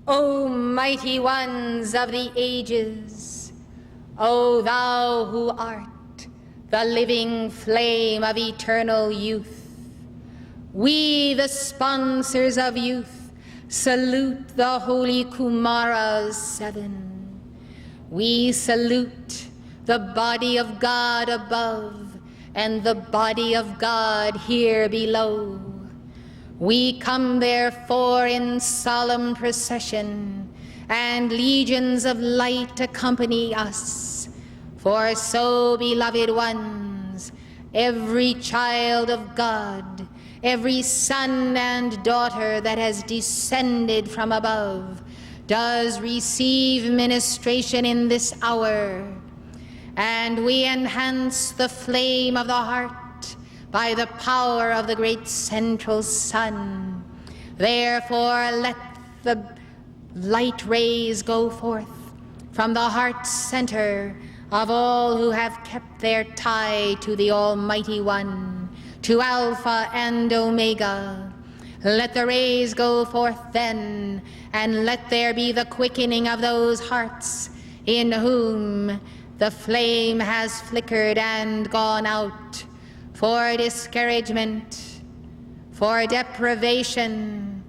O mighty ones of the ages, O thou who art the living flame of eternal youth, we, the sponsors of youth, salute the holy Kumaras 7. We salute the body of God above and the body of God here below. We come therefore in solemn procession, and legions of light accompany us. For so, beloved ones, every child of God, every son and daughter that has descended from above, does receive ministration in this hour, and we enhance the flame of the heart by the power of the great central sun. Therefore, let the light rays go forth from the heart center of all who have kept their tie to the Almighty One, to Alpha and Omega. Let the rays go forth then, and let there be the quickening of those hearts in whom the flame has flickered and gone out, for discouragement, for deprivation,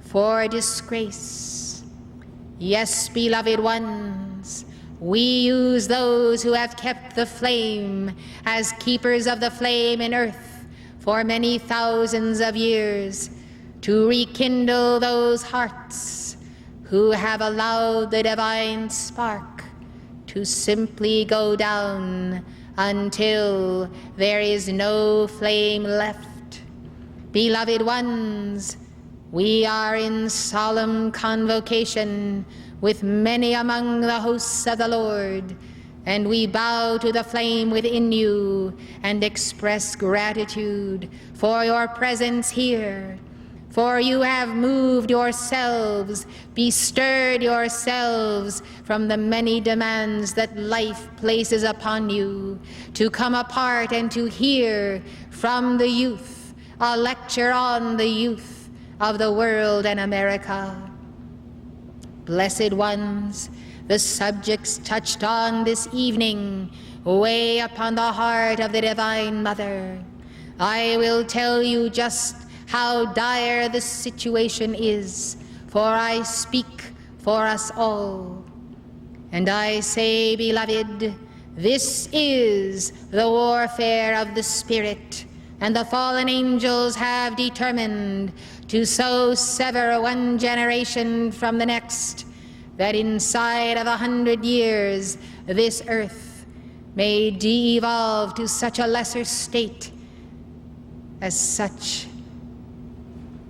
for disgrace. Yes, beloved ones, we use those who have kept the flame as keepers of the flame in earth for many thousands of years to rekindle those hearts who have allowed the divine spark to simply go down until there is no flame left. Beloved ones, we are in solemn convocation with many among the hosts of the Lord, and we bow to the flame within you and express gratitude for your presence here. For you have moved yourselves, bestirred yourselves from the many demands that life places upon you, to come apart and to hear from the youth a lecture on the youth of the world and America. Blessed ones, the subjects touched on this evening weigh upon the heart of the Divine Mother. I will tell you just how dire the situation is, for I speak for us all. And I say, beloved, this is the warfare of the Spirit, and the fallen angels have determined to so sever one generation from the next, that inside of 100 years this earth may de-evolve to such a lesser state as such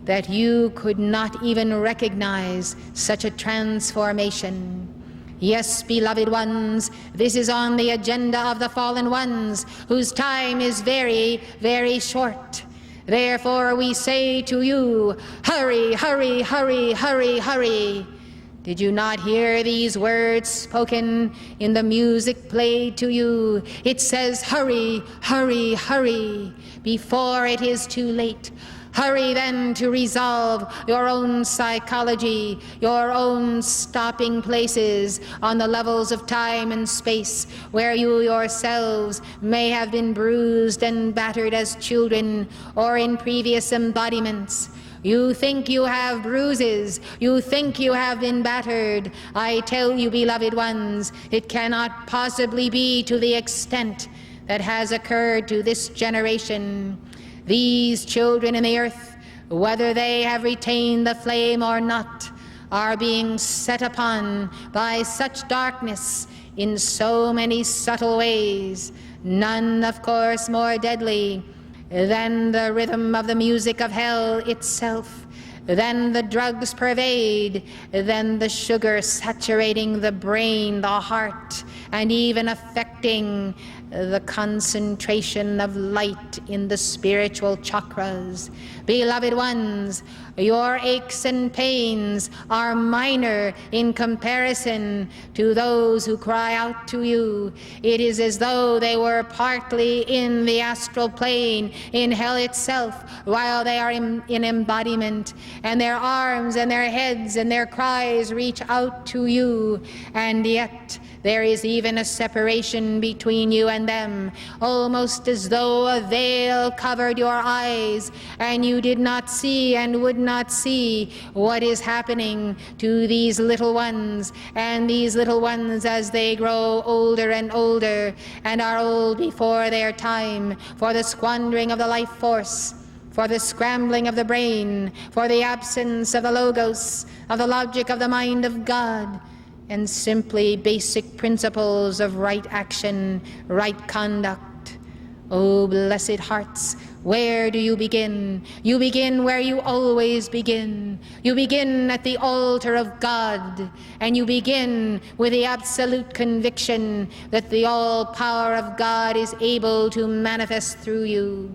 that you could not even recognize such a transformation. Yes, beloved ones, this is on the agenda of the fallen ones, whose time is very, very short. Therefore we say to you, hurry, hurry, hurry, hurry, hurry. Did you not hear these words spoken in the music played to you? It says, hurry, hurry, hurry, before it is too late. Hurry then to resolve your own psychology, your own stopping places on the levels of time and space where you yourselves may have been bruised and battered as children or in previous embodiments. You think you have bruises, you think you have been battered. I tell you, beloved ones, it cannot possibly be to the extent that has occurred to this generation. These children in the earth, whether they have retained the flame or not, are being set upon by such darkness in so many subtle ways, none, of course, more deadly than the rhythm of the music of hell itself, than the drugs pervade, than the sugar saturating the brain, the heart, and even affecting the concentration of light in the spiritual chakras. Beloved ones, your aches and pains are minor in comparison to those who cry out to you. It is as though they were partly in the astral plane, in hell itself, while they are in embodiment, and their arms and their heads and their cries reach out to you, and yet there is even a separation between you and them, almost as though a veil covered your eyes and you did not see and would not see what is happening to these little ones. And these little ones, as they grow older and older and are old before their time, for the squandering of the life force, for the scrambling of the brain, for the absence of the logos, of the logic of the mind of God, and simply basic principles of right action, right conduct. Oh, blessed hearts, where do you begin? You begin where you always begin. You begin at the altar of God, and you begin with the absolute conviction that the all-power of God is able to manifest through you.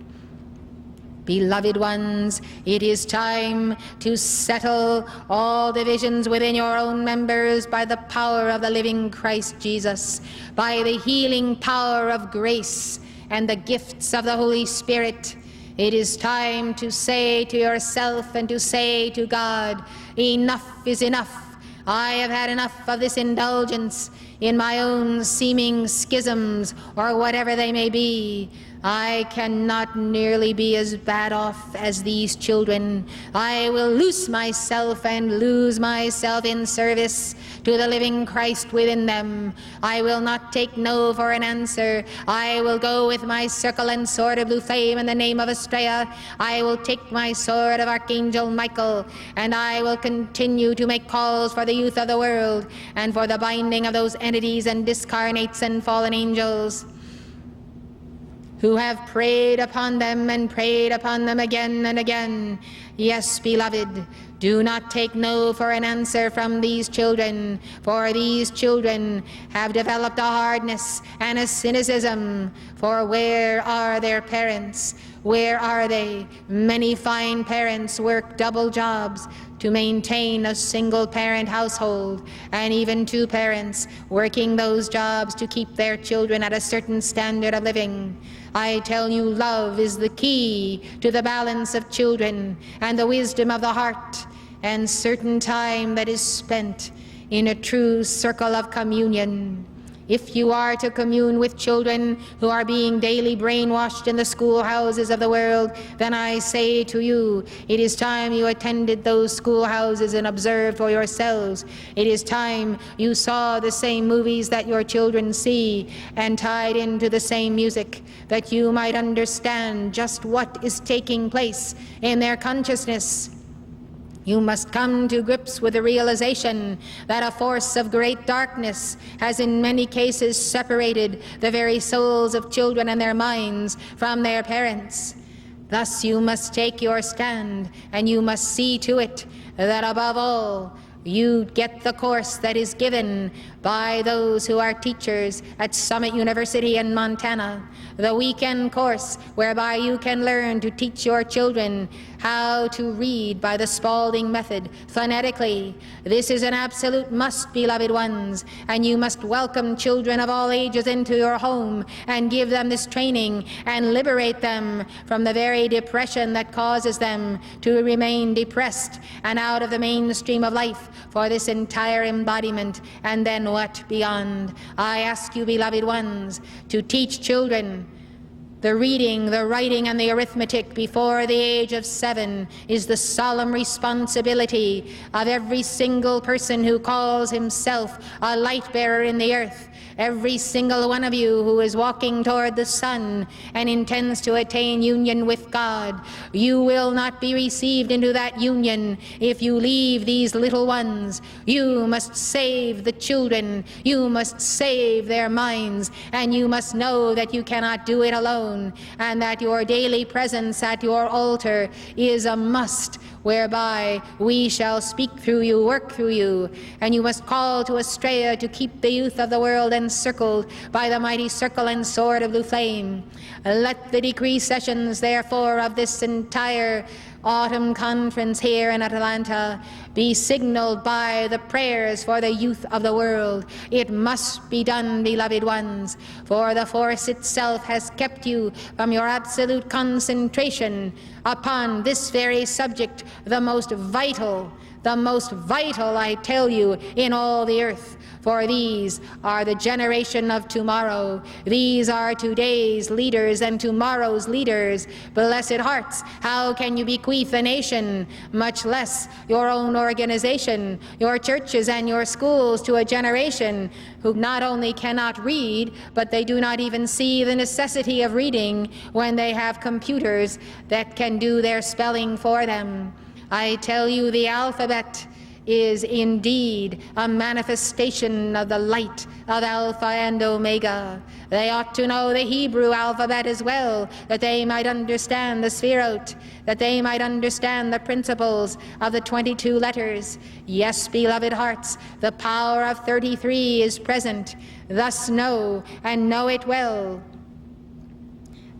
Beloved ones, it is time to settle all divisions within your own members by the power of the living Christ Jesus, by the healing power of grace and the gifts of the Holy Spirit. It is time to say to yourself and to say to God, enough is enough. I have had enough of this indulgence in my own seeming schisms, or whatever they may be. I cannot nearly be as bad off as these children. I will loose myself and lose myself in service to the living Christ within them. I will not take no for an answer. I will go with my circle and sword of blue flame in the name of Estrella. I will take my sword of Archangel Michael, and I will continue to make calls for the youth of the world and for the binding of those entities and discarnates and fallen angels who have preyed upon them and preyed upon them again and again. Yes, beloved, do not take no for an answer from these children, for these children have developed a hardness and a cynicism. For where are their parents? Where are they? Many fine parents work double jobs to maintain a single-parent household, and even two parents working those jobs to keep their children at a certain standard of living. I tell you, love is the key to the balance of children and the wisdom of the heart, and certain time that is spent in a true circle of communion. If you are to commune with children who are being daily brainwashed in the schoolhouses of the world, then I say to you, it is time you attended those schoolhouses and observed for yourselves. It is time you saw the same movies that your children see and tied into the same music, that you might understand just what is taking place in their consciousness. You must come to grips with the realization that a force of great darkness has in many cases separated the very souls of children and their minds from their parents. Thus you must take your stand, and you must see to it that above all you get the course that is given by those who are teachers at Summit University in Montana, the weekend course whereby you can learn to teach your children how to read by the Spalding method, phonetically. This is an absolute must, beloved ones, and you must welcome children of all ages into your home and give them this training and liberate them from the very depression that causes them to remain depressed and out of the mainstream of life for this entire embodiment. And then what beyond? I ask you, beloved ones, to teach children the reading, the writing, and the arithmetic before the age of 7 is the solemn responsibility of every single person who calls himself a light bearer in the earth. Every single one of you who is walking toward the sun and intends to attain union with God, you will not be received into that union if you leave these little ones. You must save the children. You must save their minds, and you must know that you cannot do it alone, and that your daily presence at your altar is a must, whereby we shall speak through you, work through you, and you must call to Estrella to keep the youth of the world sealed and circled by the mighty circle and sword of blue flame. Let the decree sessions, therefore, of this entire autumn conference here in Atlanta be signaled by the prayers for the youth of the world. It must be done, beloved ones, for the force itself has kept you from your absolute concentration upon this very subject, the most vital, I tell you, in all the earth. For these are the generation of tomorrow. These are today's leaders and tomorrow's leaders. Blessed hearts, how can you bequeath a nation, much less your own organization, your churches and your schools, to a generation who not only cannot read, but they do not even see the necessity of reading when they have computers that can do their spelling for them? I tell you, the alphabet is indeed a manifestation of the light of Alpha and Omega. They ought to know the Hebrew alphabet as well, that they might understand the Sphirot, that they might understand the principles of the 22 letters. Yes, beloved hearts, the power of 33 is present. Thus know, and know it well,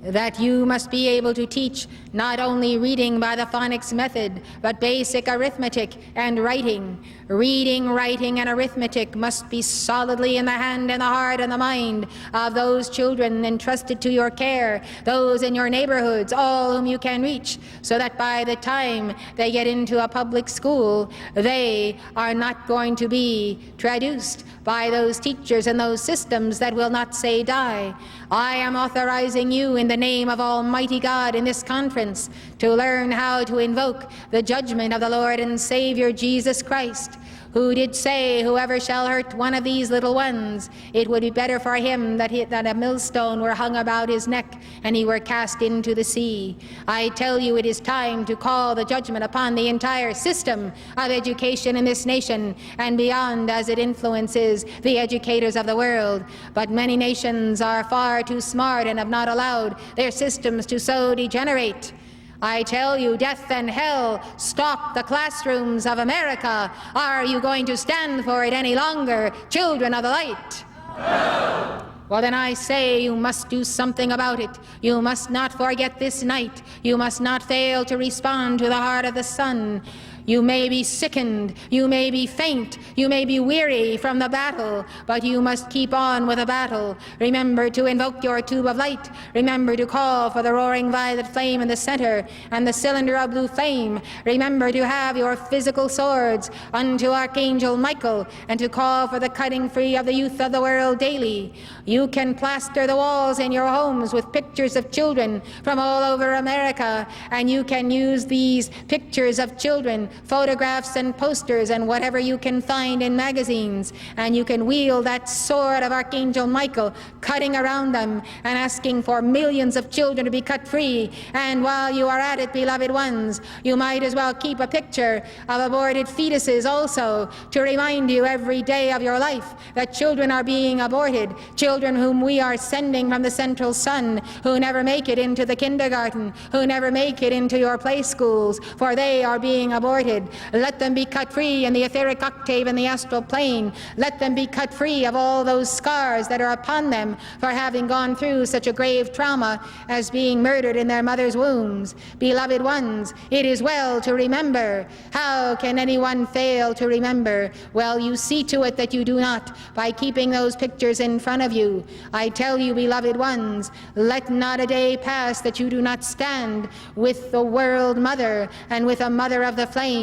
that you must be able to teach not only reading by the phonics method, but basic arithmetic and writing. Reading, writing, and arithmetic must be solidly in the hand and the heart and the mind of those children entrusted to your care, those in your neighborhoods, all whom you can reach, so that by the time they get into a public school, they are not going to be traduced by those teachers and those systems that will not say die. I am authorizing you in the name of Almighty God in this conference to learn how to invoke the judgment of the Lord and Savior Jesus Christ, who did say, whoever shall hurt one of these little ones, it would be better for him that a millstone were hung about his neck and he were cast into the sea. I tell you, it is time to call the judgment upon the entire system of education in this nation and beyond, as it influences the educators of the world. But many nations are far too smart and have not allowed their systems to so degenerate. I tell you, death and hell stalk the classrooms of America. Are you going to stand for it any longer, children of the light? No. Well, then I say you must do something about it. You must not forget this night. You must not fail to respond to the heart of the sun. You may be sickened, you may be faint, you may be weary from the battle, but you must keep on with the battle. Remember to invoke your tube of light. Remember to call for the roaring violet flame in the center and the cylinder of blue flame. Remember to have your physical swords unto Archangel Michael and to call for the cutting free of the youth of the world daily. You can plaster the walls in your homes with pictures of children from all over America, and you can use these pictures of children, photographs and posters and whatever you can find in magazines, and you can wield that sword of Archangel Michael, cutting around them and asking for millions of children to be cut free. And while you are at it, beloved ones, you might as well keep a picture of aborted fetuses also, to remind you every day of your life that children are being aborted, children whom we are sending from the central sun, who never make it into the kindergarten, who never make it into your play schools, for they are being aborted. Let them be cut free in the etheric octave and the astral plane. Let them be cut free of all those scars that are upon them for having gone through such a grave trauma as being murdered in their mother's wombs. Beloved ones, it is well to remember. How can anyone fail to remember? Well, you see to it that you do not by keeping those pictures in front of you. I tell you, beloved ones, let not a day pass that you do not stand with the world mother and with a mother of the flame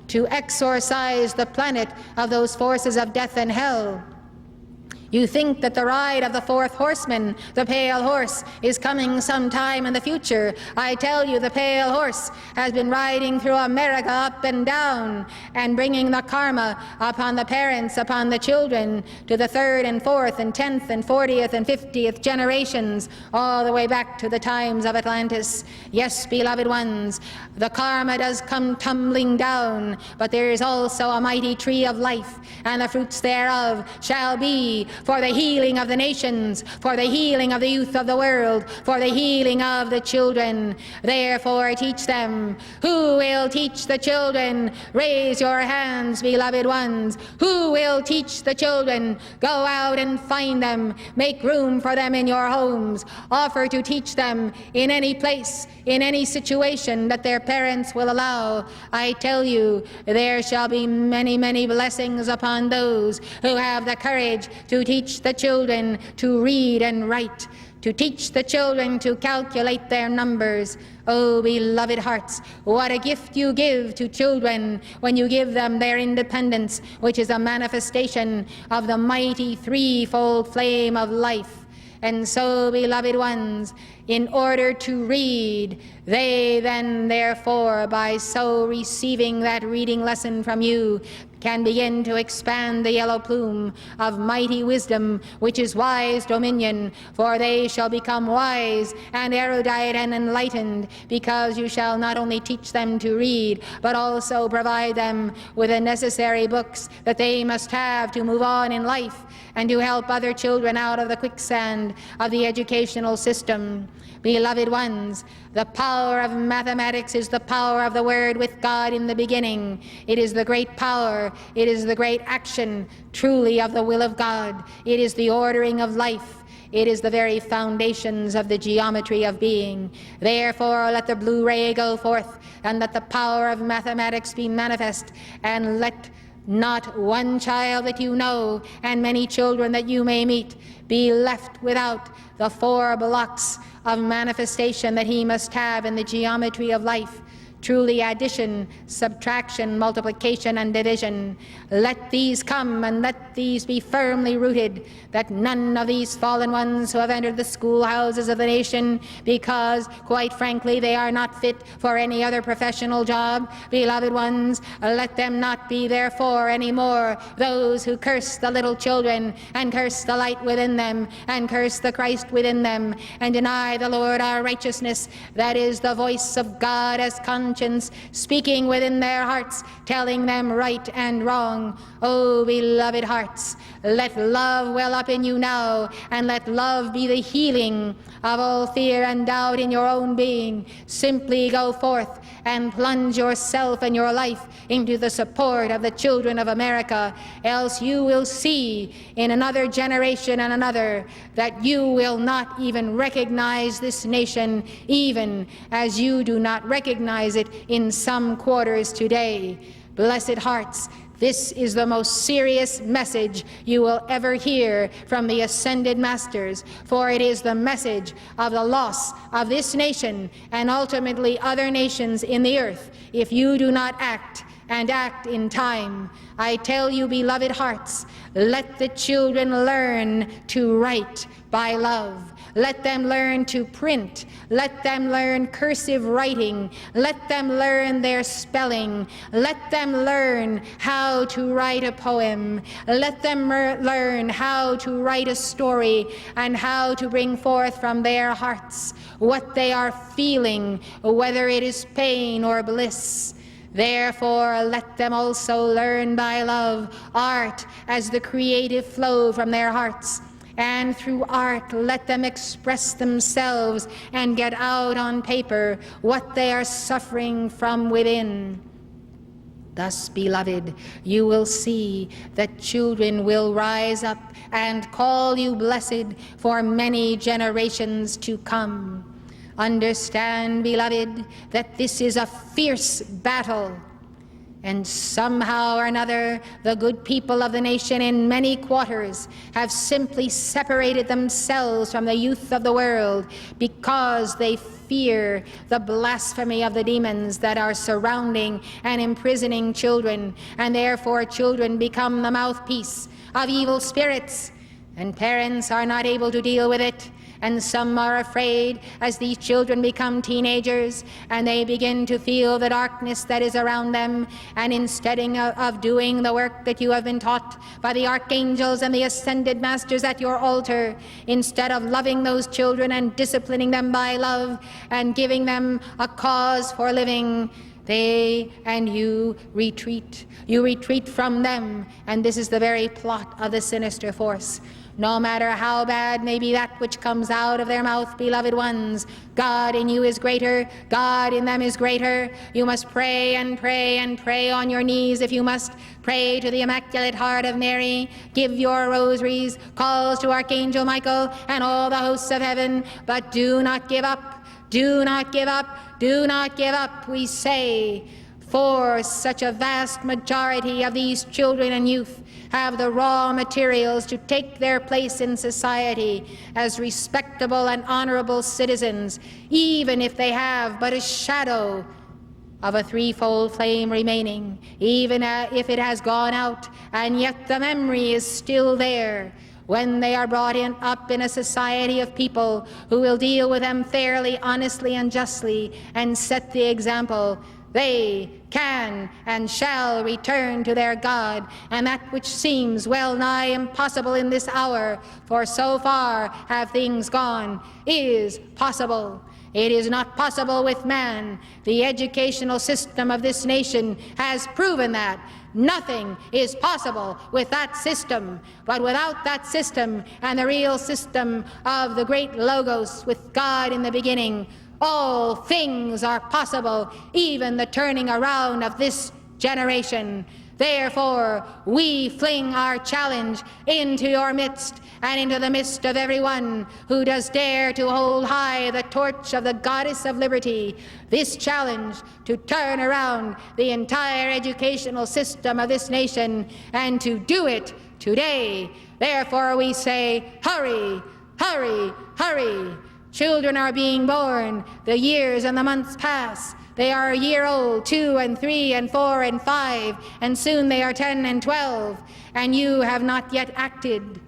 to exorcise the planet of those forces of death and hell. You think that the ride of the fourth horseman, the pale horse, is coming sometime in the future. I tell you, the pale horse has been riding through America up and down and bringing the karma upon the parents, upon the children, to the 3rd and 4th and 10th and 40th and 50th generations, all the way back to the times of Atlantis. Yes, beloved ones, the karma does come tumbling down, but there is also a mighty tree of life, and the fruits thereof shall be for the healing of the nations, for the healing of the youth of the world, for the healing of the children. Therefore teach them. Who will teach the children? Raise your hands, beloved ones. Who will teach the children? Go out and find them. Make room for them in your homes. Offer to teach them in any place, in any situation that their parents will allow. I tell you, there shall be many, many blessings upon those who have the courage to teach the children to read and write, to teach the children to calculate their numbers. Oh, beloved hearts, what a gift you give to children when you give them their independence, which is a manifestation of the mighty threefold flame of life. And so, beloved ones, in order to read, they then therefore, by so receiving that reading lesson from you, can begin to expand the yellow plume of mighty wisdom, which is wise dominion, for they shall become wise and erudite and enlightened, because you shall not only teach them to read, but also provide them with the necessary books that they must have to move on in life and to help other children out of the quicksand of the educational system. Beloved ones, the power of mathematics is the power of the Word with God in the beginning. It is the great power, it is the great action, truly of the will of God. It is the ordering of life. It is the very foundations of the geometry of being. Therefore, let the blue ray go forth, and let the power of mathematics be manifest, and let not one child that you know, and many children that you may meet, be left without the 4 blocks of manifestation that he must have in the geometry of life. Truly addition, subtraction, multiplication, and division. Let these come, and let these be firmly rooted, that none of these fallen ones who have entered the schoolhouses of the nation, because, quite frankly, they are not fit for any other professional job, beloved ones, let them not be therefore any more those who curse the little children, and curse the light within them, and curse the Christ within them, and deny the Lord our righteousness. That is the voice of God as conscience speaking within their hearts, telling them right and wrong. Oh, beloved hearts, let love well up in you now, and let love be the healing of all fear and doubt in your own being. Simply go forth and plunge yourself and your life into the support of the children of America, else you will see in another generation and another that you will not even recognize this nation, even as you do not recognize it in some quarters today. Blessed hearts, this is the most serious message you will ever hear from the ascended masters, for it is the message of the loss of this nation and ultimately other nations in the earth if you do not act, and act in time. I tell you, beloved hearts, let the children learn to write by love. Let them learn to print. Let them learn cursive writing. Let them learn their spelling. Let them learn how to write a poem. Let them learn how to write a story, and how to bring forth from their hearts what they are feeling, whether it is pain or bliss. Therefore, let them also learn by love art as the creative flow from their hearts. And through art, let them express themselves and get out on paper what they are suffering from within. Thus, beloved, you will see that children will rise up and call you blessed for many generations to come. Understand, beloved, that this is a fierce battle. And somehow or another, the good people of the nation in many quarters have simply separated themselves from the youth of the world because they fear the blasphemy of the demons that are surrounding and imprisoning children, and therefore children become the mouthpiece of evil spirits, and parents are not able to deal with it. And some are afraid as these children become teenagers and they begin to feel the darkness that is around them, and instead of doing the work that you have been taught by the archangels and the ascended masters at your altar, instead of loving those children and disciplining them by love and giving them a cause for living, they and you retreat. You retreat from them, and this is the very plot of the sinister force. no matter how bad may be that which comes out of their mouth, beloved ones. God in you is greater, God in them is greater. You must pray and pray and pray on your knees if you must. Pray to the Immaculate Heart of Mary, give your rosaries, calls to Archangel Michael and all the hosts of heaven, but do not give up, do not give up, do not give up, we say. For such a vast majority of these children and youth have the raw materials to take their place in society as respectable and honorable citizens, even if they have but a shadow of a threefold flame remaining, even if it has gone out, and yet the memory is still there. When they are brought up in a society of people who will deal with them fairly, honestly, and justly, and set the example, they can and shall return to their God, and that which seems well nigh impossible in this hour, for so far have things gone, is possible. It is not possible with man. The educational system of this nation has proven that. Nothing is possible with that system, but without that system and the real system of the great Logos with God in the beginning, all things are possible, even the turning around of this generation. Therefore, we fling our challenge into your midst and into the midst of everyone who does dare to hold high the torch of the Goddess of Liberty. This challenge to turn around the entire educational system of this nation, and to do it today. Therefore, we say, hurry, hurry, hurry. Children are being born, the years and the months pass. They are a year old, 2 and 3 and 4 and 5, and soon they are 10 and 12, and you have not yet acted.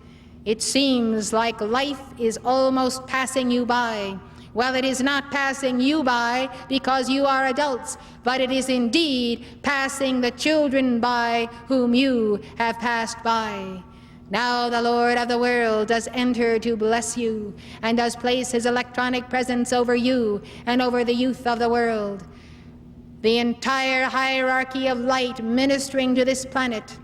It seems like life is almost passing you by. Well, it is not passing you by because you are adults, but it is indeed passing the children by whom you have passed by. Now the Lord of the world does enter to bless you, and does place his electronic presence over you and over the youth of the world. The entire hierarchy of light ministering to this planet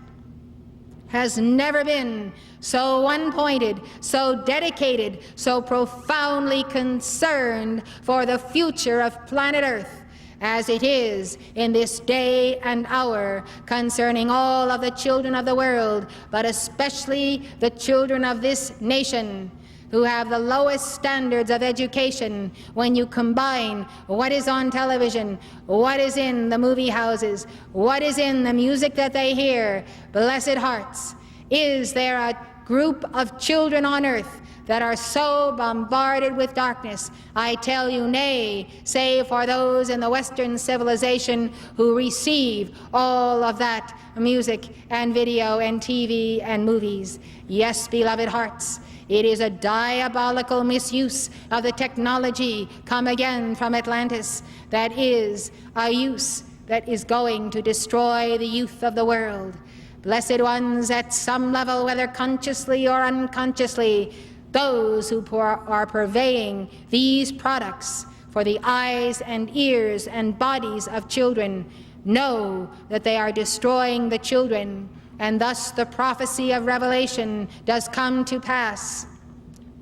has never been so one-pointed, so dedicated, so profoundly concerned for the future of planet Earth as it is in this day and hour concerning all of the children of the world, but especially the children of this nation, who have the lowest standards of education when you combine what is on television, what is in the movie houses, what is in the music that they hear. Blessed hearts, is there a group of children on earth that are so bombarded with darkness? I tell you, nay, save for those in the Western civilization who receive all of that music and video and TV and movies. Yes, beloved hearts, it is a diabolical misuse of the technology come again from Atlantis that is a use that is going to destroy the youth of the world. Blessed ones, at some level, whether consciously or unconsciously, those who are purveying these products for the eyes and ears and bodies of children know that they are destroying the children, and thus the prophecy of Revelation does come to pass.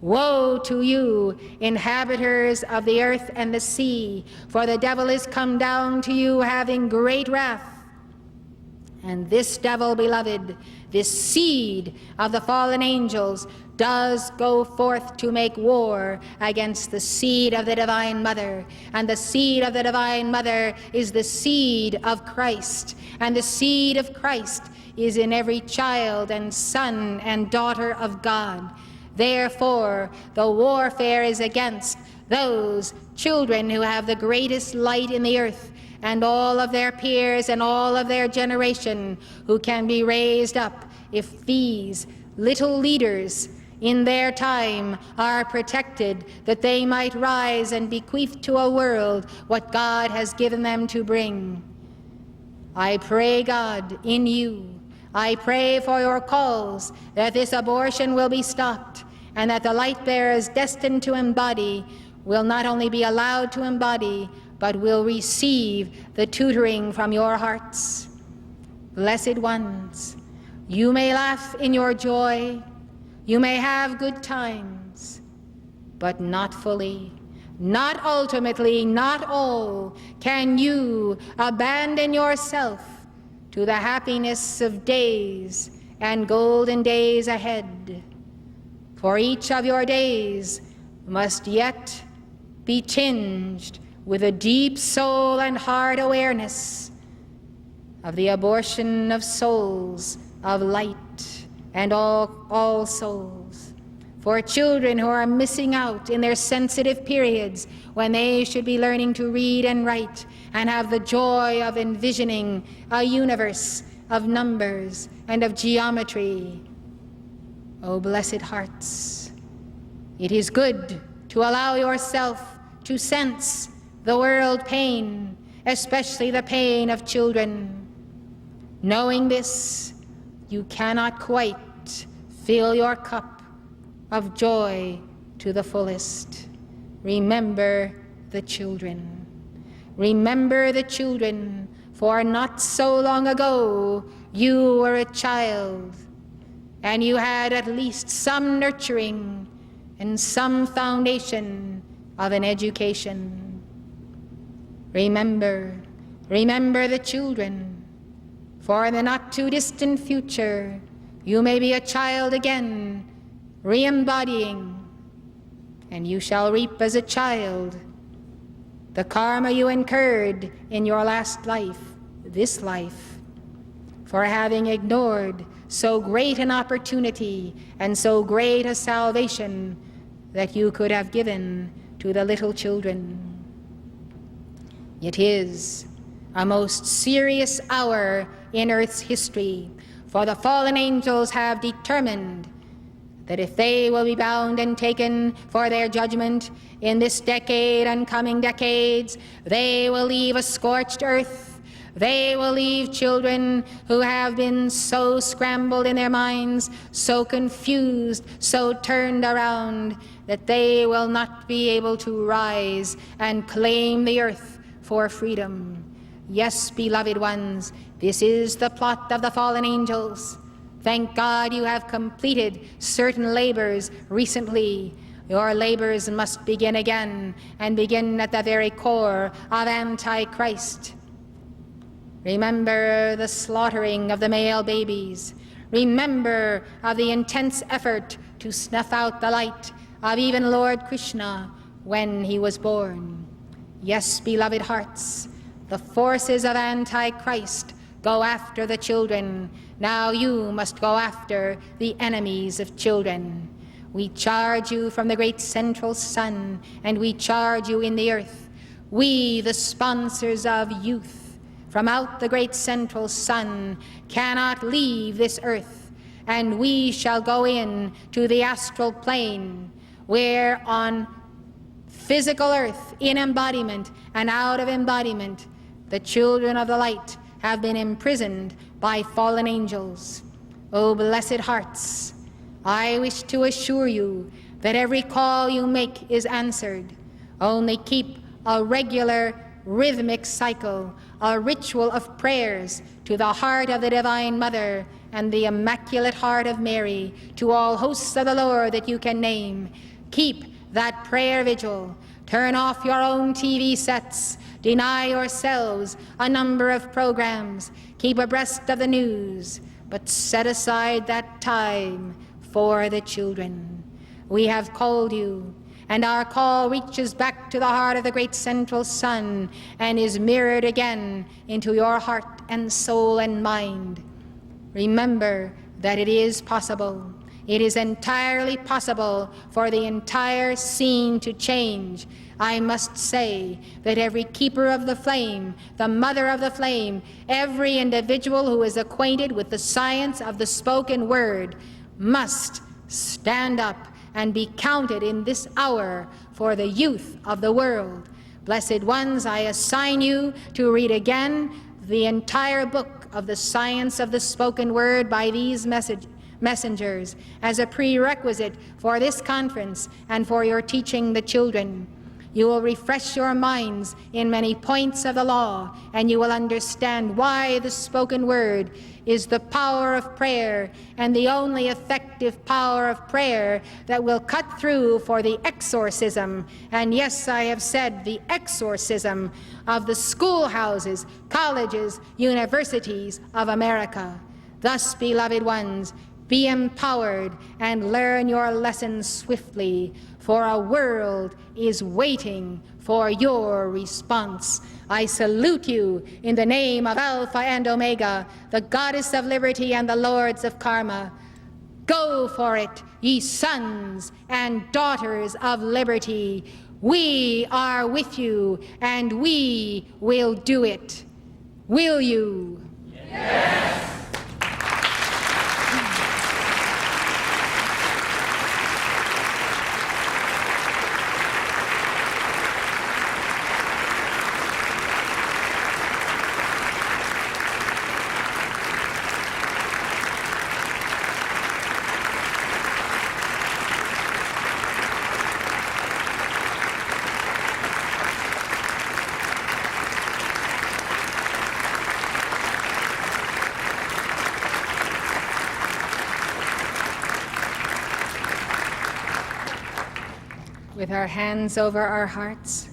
Woe to you, inhabitants of the earth and the sea, for the devil is come down to you having great wrath. And this devil, beloved, this seed of the fallen angels, does go forth to make war against the seed of the Divine Mother. And the seed of the Divine Mother is the seed of Christ. And the seed of Christ is in every child and son and daughter of God. Therefore, the warfare is against those children who have the greatest light in the earth, and all of their peers and all of their generation who can be raised up if these little leaders in their time are protected, that they might rise and bequeath to a world what God has given them to bring. I pray, God, in you, I pray for your calls that this abortion will be stopped, and that the light bearers destined to embody will not only be allowed to embody, but will receive the tutoring from your hearts. Blessed ones, you may laugh in your joy, You may have good times, but not fully, not ultimately, not all can you abandon yourself to the happiness of days and golden days ahead. For each of your days must yet be tinged with a deep soul and heart awareness of the abortion of souls, of light, and all souls. For children who are missing out in their sensitive periods when they should be learning to read and write and have the joy of envisioning a universe of numbers and of geometry. Oh, blessed hearts, it is good to allow yourself to sense the world pain, especially the pain of children. Knowing this, you cannot quite fill your cup of joy to the fullest. Remember the children. Remember the children, for not so long ago you were a child, and you had at least some nurturing and some foundation of an education. Remember the children, for in the not too distant future you may be a child again, re-embodying, and you shall reap as a child the karma you incurred in your last life, this life, for having ignored so great an opportunity and so great a salvation that you could have given to the little children. It is a most serious hour in Earth's history, for the fallen angels have determined that if they will be bound and taken for their judgment in this decade and coming decades, they will leave a scorched earth. They will leave children who have been so scrambled in their minds, so confused, so turned around, that they will not be able to rise and claim the earth for freedom. Yes, beloved ones, this is the plot of the fallen angels. Thank God you have completed certain labors recently. Your labors must begin again, and begin at the very core of Antichrist. Remember the slaughtering of the male babies. Remember of the intense effort to snuff out the light of even Lord Krishna when he was born. Yes, beloved hearts, the forces of Antichrist go after the children. Now you must go after the enemies of children. We charge you from the great central sun, and we charge you in the earth. We, the sponsors of youth, from out the great central sun, cannot leave this earth, and we shall go in to the astral plane, where on physical earth, in embodiment and out of embodiment, the children of the light have been imprisoned by fallen angels. O blessed hearts, I wish to assure you that every call you make is answered. Only keep a regular rhythmic cycle, a ritual of prayers to the heart of the Divine Mother and the Immaculate Heart of Mary, to all hosts of the Lord that you can name. Keep that prayer vigil. Turn off your own TV sets. Deny yourselves a number of programs. Keep abreast of the news, but set aside that time for the children. We have called you, and our call reaches back to the heart of the great central sun and is mirrored again into your heart and soul and mind. Remember that it is possible. It is entirely possible for the entire scene to change. I must say that every keeper of the flame, the mother of the flame, every individual who is acquainted with the science of the spoken word must stand up and be counted in this hour for the youth of the world. Blessed ones, I assign you to read again the entire book of the science of the spoken word by these messengers as a prerequisite for this conference and for your teaching the children. You will refresh your minds in many points of the law, and you will understand why the spoken word is the power of prayer and the only effective power of prayer that will cut through for the exorcism, and yes, I have said the exorcism, of the schoolhouses, colleges, universities of America. Thus, beloved ones, be empowered and learn your lessons swiftly, for a world is waiting for your response. I salute you in the name of Alpha and Omega, the Goddess of Liberty and the Lords of Karma. Go for it, ye sons and daughters of liberty. We are with you, and we will do it. Will you? Yes! With our hands over our hearts,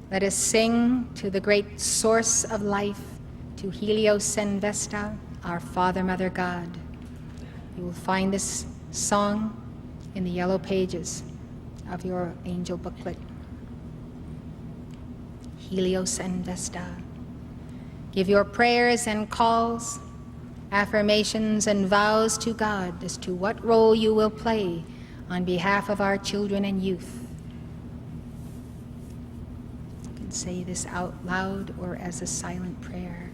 let us sing to the great source of life, to Helios and Vesta, our Father, Mother, God. You will find this song in the yellow pages of your angel booklet. Helios and Vesta. Give your prayers and calls, affirmations and vows to God as to what role you will play on behalf of our children and youth. Say this out loud or as a silent prayer.